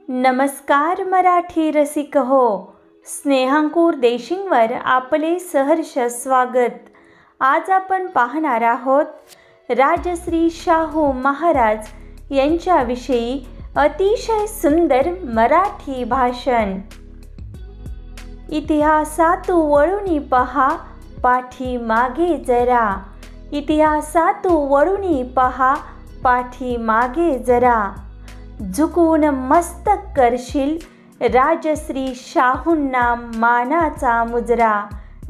नमस्कार मराठी रसिक हो, स्नेहांकुर देशिंगवर आपले सहर्ष स्वागत। आज आपण पाहणार आहोत राजश्री शाहू महाराज यांच्याविषयी अतिशय सुंदर मराठी भाषण। इतिहासात वळून पहा पाठी मागे जरा, इतिहासात वळून पहा पाठी मागे जरा, झुकून मस्तक करशील राजश्री शाहूंना मानाचा मुजरा,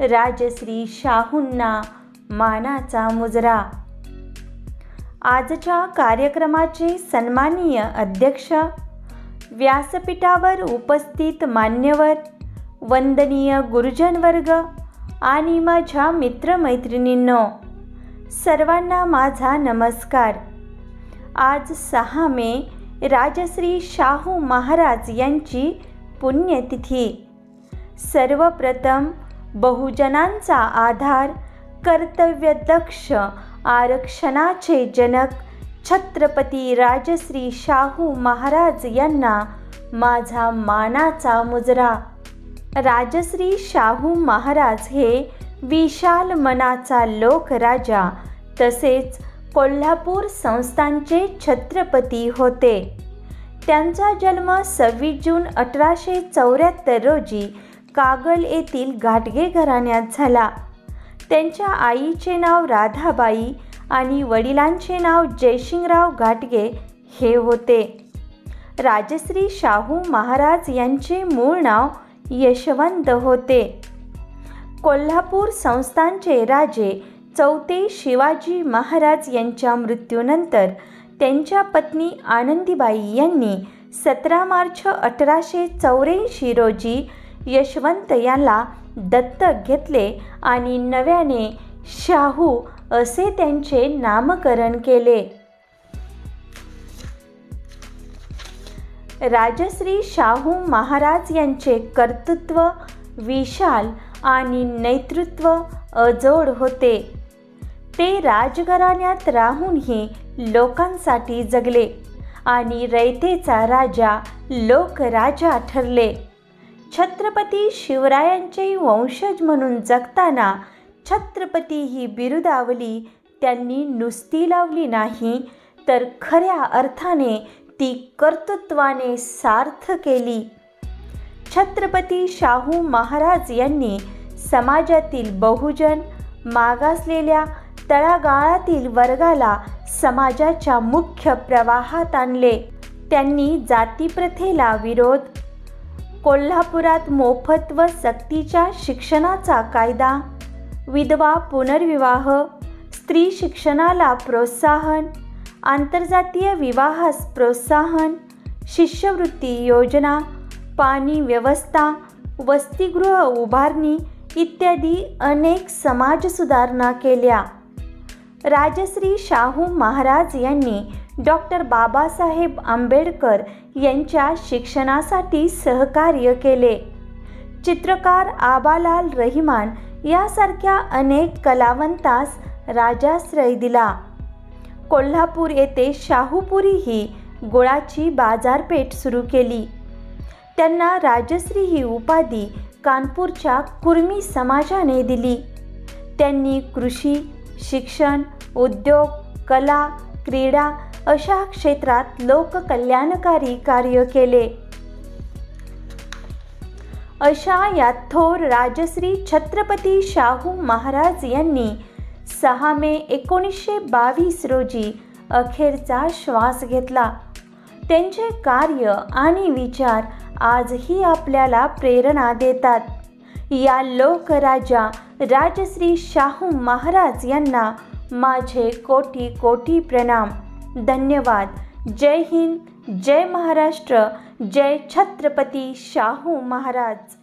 राजश्री शाहूंना मानाचा मुजरा। आजच्या कार्यक्रमाचे सन्माननीय अध्यक्ष, व्यासपीठावर उपस्थित मान्यवर, वंदनीय गुरुजन वर्ग आणि माझ्या मित्रमैत्रिणींनो, सर्वांना माझा नमस्कार। आज 6 मे राजश्री शाहू महाराज यांची पुण्यतिथी। सर्वप्रथम बहुजनांचा आधार, कर्तव्यदक्ष आरक्षणाचे जनक छत्रपती राजश्री शाहू महाराज यांना माझा मानाचा मुजरा। राजश्री शाहू महाराज हे विशाल मनाचा लोकराजा तसेच कोल्हापूर संस्थानचे छत्रपती होते। त्यांचा जन्म 26 जून 1874 रोजी कागल येथील घाटगे घराण्यात झाला। त्यांच्या आईचे नाव राधाबाई आणि वडिलांचे नाव जयसिंगराव घाटगे हे होते। राजश्री शाहू महाराज यांचे मूळ नाव यशवंत होते। कोल्हापूर संस्थानचे राजे चौथे शिवाजी महाराज यांच्या मृत्यूनंतर त्यांच्या पत्नी आनंदीबाई यांनी 17 मार्च 1884 रोजी यशवंत याला दत्तक घेतले आणि नव्याने शाहू असे त्यांचे नामकरण केले। राजश्री शाहू महाराज यांचे कर्तृत्व विशाल आणि नेतृत्व अजोड होते। ते राजघराण्यात राहूनही लोकांसाठी जगले आणि रयतेचा राजा लोकराजा ठरले। छत्रपती शिवरायांचे वंशज म्हणून जगताना छत्रपती ही बिरुदावली त्यांनी नुसती लावली नाही, तर खऱ्या अर्थाने ती कर्तृत्वाने सार्थ केली। छत्रपती शाहू महाराज यांनी समाजातील बहुजन, मागासलेल्या तळागाळातील वर्गाला समाजाच्या मुख्य प्रवाहात आणले। त्यांनी जातीप्रथेला विरोध, कोल्हापुरात मोफत व सक्तीच्या शिक्षणाचा कायदा, विधवा पुनर्विवाह, स्त्री शिक्षणाला प्रोत्साहन, आंतरजातीय विवाहास प्रोत्साहन, शिष्यवृत्ती योजना, पाणी व्यवस्था, वसतिगृह उभारणी इत्यादी अनेक समाज सुधारणा केल्या। राजश्री शाहू महाराज यांनी डॉक्टर बाबासाहेब आंबेडकर यांच्या शिक्षणासाठी सहकार्य केले। चित्रकार आबालाल रहिमान यासारख्या अनेक कलावंतास राजाश्रय दिला। कोल्हापूर येथे शाहूपुरी ही गुळाची बाजारपेठ सुरू केली। त्यांना राजश्री ही उपाधी कानपूरच्या कुर्मी समाजाने दिली। त्यांनी कृषी, शिक्षण, उद्योग, कला, क्रीडा अशा क्षेत्रात लोककल्याणकारी कार्य केले। अशा या थोर राजश्री छत्रपती शाहू महाराज यांनी 6 मे 1922 रोजी अखेरचा श्वास घेतला। त्यांचे कार्य आणि विचार आजही आपल्याला प्रेरणा देतात। या लोकराजा राजश्री शाहू महाराज यांना माझे कोटी कोटी प्रणाम। धन्यवाद। जय हिंद, जय महाराष्ट्र, जय छत्रपती शाहू महाराज।